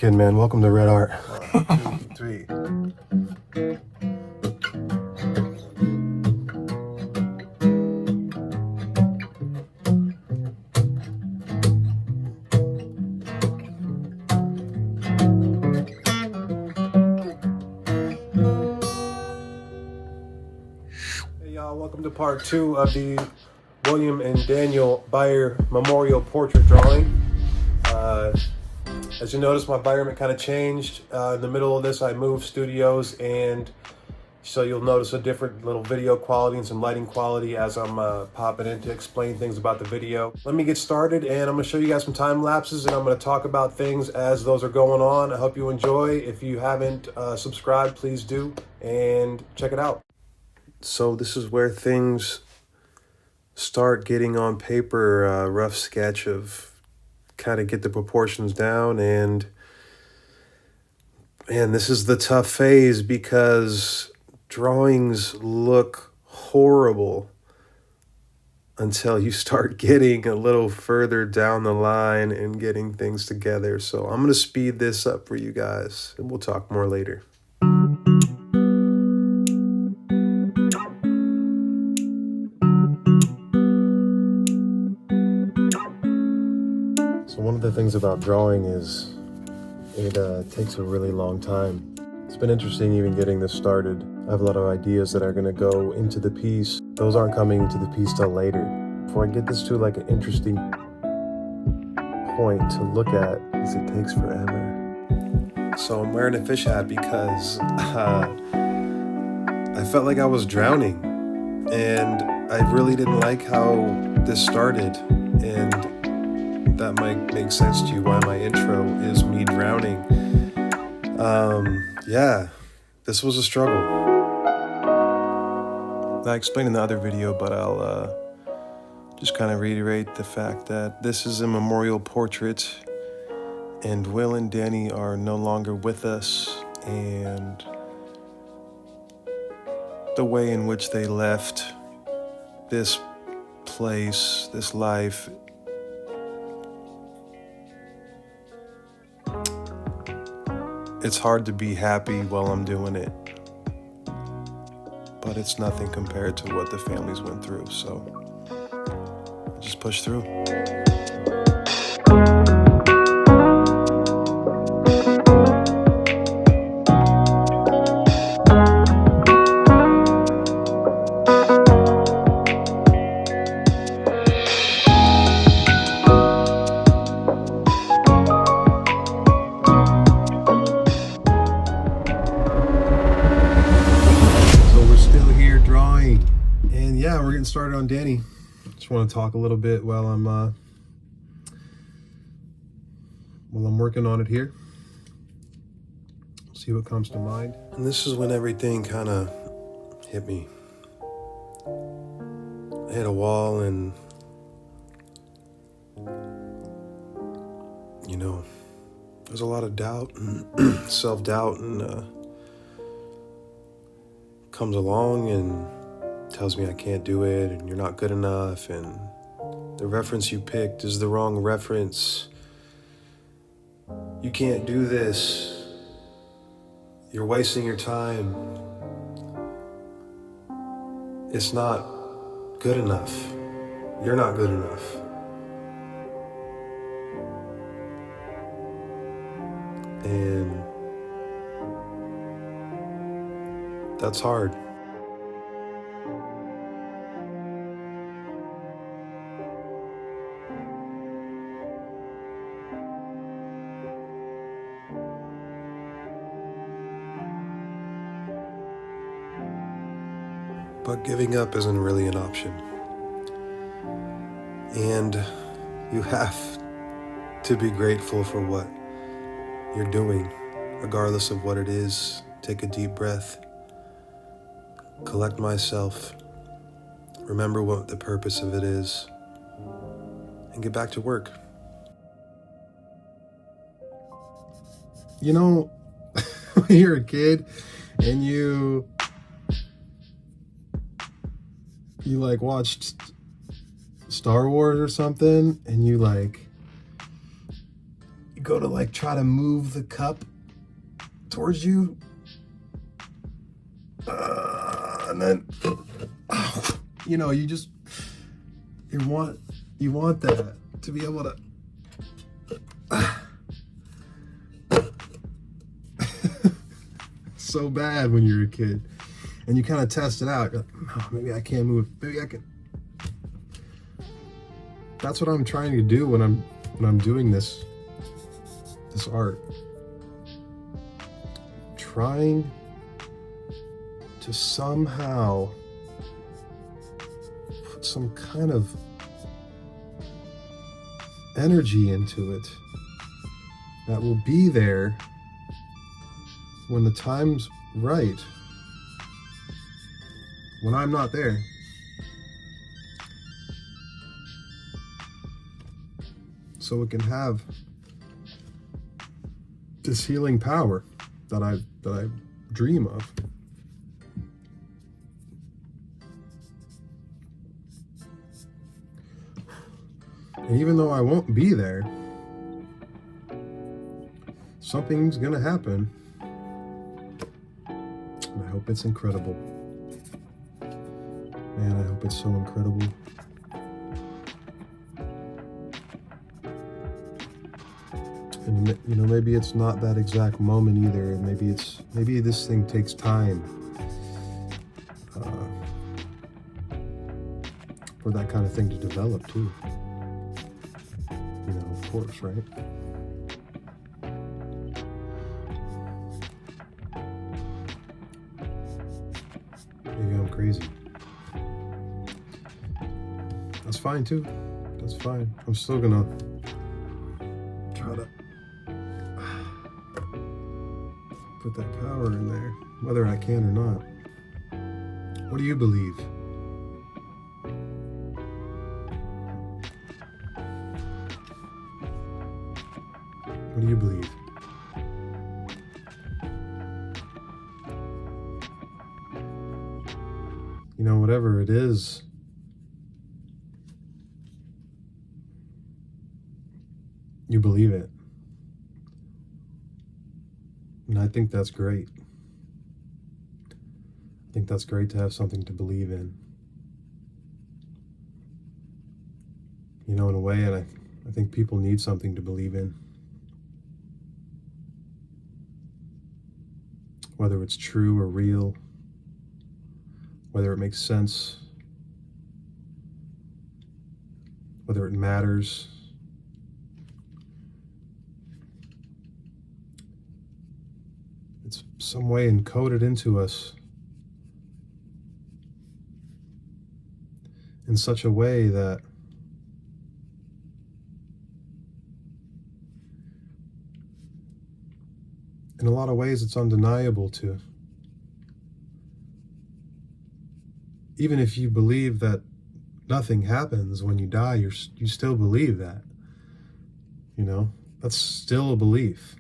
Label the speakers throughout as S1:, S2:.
S1: kidding, man. Welcome to Red Art. 1, 2, 3. Hey y'all, welcome to part 2 of the William and Danielle Beyer memorial portrait drawing. As you notice, my environment kind of changed. In the middle of this, I moved studios, and so you'll notice a different little video quality and some lighting quality as I'm popping in to explain things about the video. Let me get started, and I'm going to show you guys some time lapses, and I'm going to talk about things as those are going on. I hope you enjoy. If you haven't subscribed, please do, and check it out. So this is where things start getting on paper, a rough sketch of kind of get the proportions down, and this is the tough phase because drawings look horrible until you start getting a little further down the line and getting things together. So I'm going to speed this up for you guys, and we'll talk more later. So one of the things about drawing is it takes a really long time. It's been interesting even getting this started. I have a lot of ideas that are going to go into the piece. Those aren't coming into the piece till later. Before I get this to like an interesting point to look at, is it takes forever. So I'm wearing a fish hat because I felt like I was drowning, and I really didn't like how this started, and that might make sense to you why my intro is me drowning. Yeah, this was a struggle. I explained in the other video, but I'll just kind of reiterate the fact that this is a memorial portrait, and Will and Danny are no longer with us, and the way in which they left this place, this life, it's hard to be happy while I'm doing it, but it's nothing compared to what the families went through, so just push through. And yeah, we're getting started on Danny. Just want to talk a little bit while I'm working on it here. See what comes to mind. And this is when everything kind of hit me. I hit a wall, and there's a lot of doubt and self-doubt, and comes along and tells me I can't do it, and you're not good enough, and the reference you picked is the wrong reference. You can't do this. You're wasting your time. It's not good enough. You're not good enough. And that's hard. But giving up isn't really an option. And you have to be grateful for what you're doing, regardless of what it is. Take a deep breath, collect myself, remember what the purpose of it is, and get back to work. When you're a kid and you like watched Star Wars or something, and you go to like try to move the cup towards you, and then you know, you want that to be able to so bad when you're a kid, and you kind of test it out. You're like, oh, maybe I can't move, maybe I can. That's what I'm trying to do when I'm doing this art. Trying to somehow put some kind of energy into it that will be there when the time's right, when I'm not there. So it can have this healing power that I dream of. And even though I won't be there, something's gonna happen. And I hope it's incredible. Man, I hope it's so incredible. And you know, maybe it's not that exact moment either. Maybe this thing takes time for that kind of thing to develop too. You know, of course, right? Maybe I'm crazy. That's fine too. That's fine. I'm still gonna try to put that power in there, whether I can or not. What do you believe? What do you believe? You know, whatever it is, you believe it. And I think that's great. I think that's great to have something to believe in. You know, in a way, and I think people need something to believe in. Whether it's true or real, whether it makes sense, whether it matters. It's some way encoded into us in such a way that in a lot of ways it's undeniable to. Even if you believe that nothing happens when you die, you still believe that. You know, that's still a belief.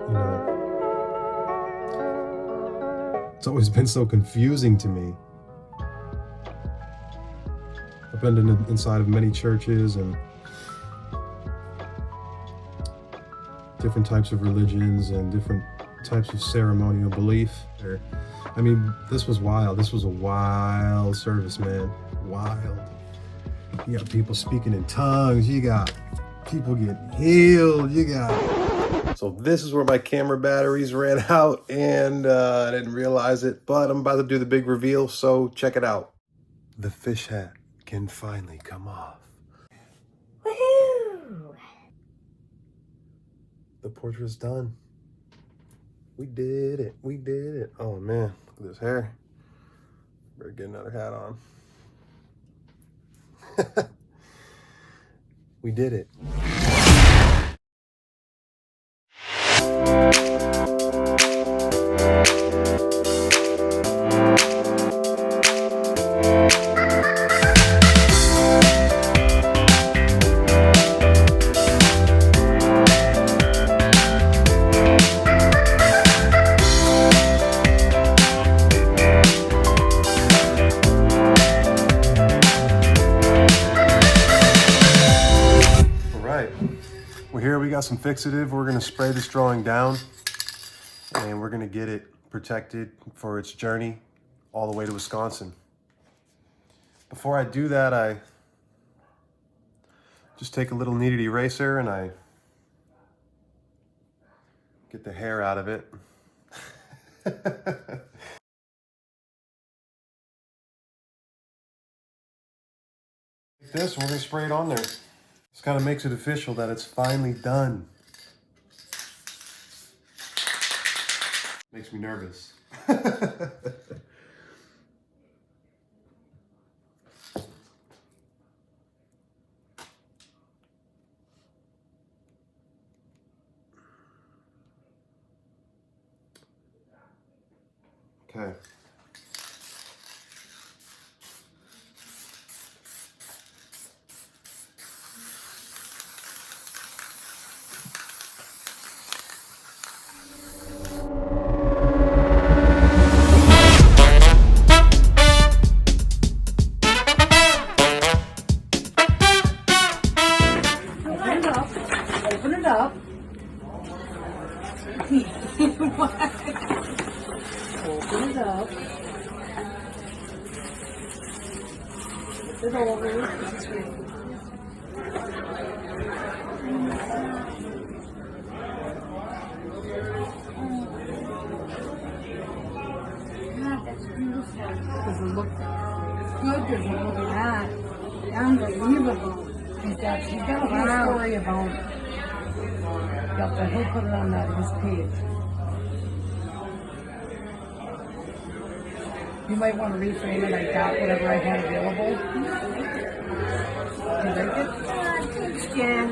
S1: You know, it's always been so confusing to me. I've been inside of many churches and different types of religions and different types of ceremonial belief. I mean, this was wild. This was a wild service, man. Wild. You got people speaking in tongues. You got people getting healed. You got... So this is where my camera batteries ran out, and I didn't realize it, but I'm about to do the big reveal, so check it out. The fish hat can finally come off.
S2: Woohoo!
S1: The portrait's done. We did it. We did it. Oh man, look at this hair. Better get another hat on. We did it. got some fixative. We're gonna spray this drawing down and we're gonna get it protected for its journey all the way to Wisconsin. Before I do that, I just take a little kneaded eraser and I get the hair out of it. This, we're gonna spray it on there. This kind of makes it official that it's finally done. Makes me nervous. Okay.
S2: Open it up. Open it up. Flip it over. God, that's beautiful. Does it look good? Does it look bad? Unbelievable. He's got a whole story about it. But he'll put it on his page. You might want to reframe it. I got whatever I had available. Do you like it? Thanks, Jen.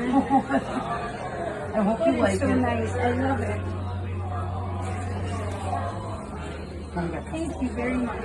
S2: I hope you like it. It's so nice. I love it. Thank you very much.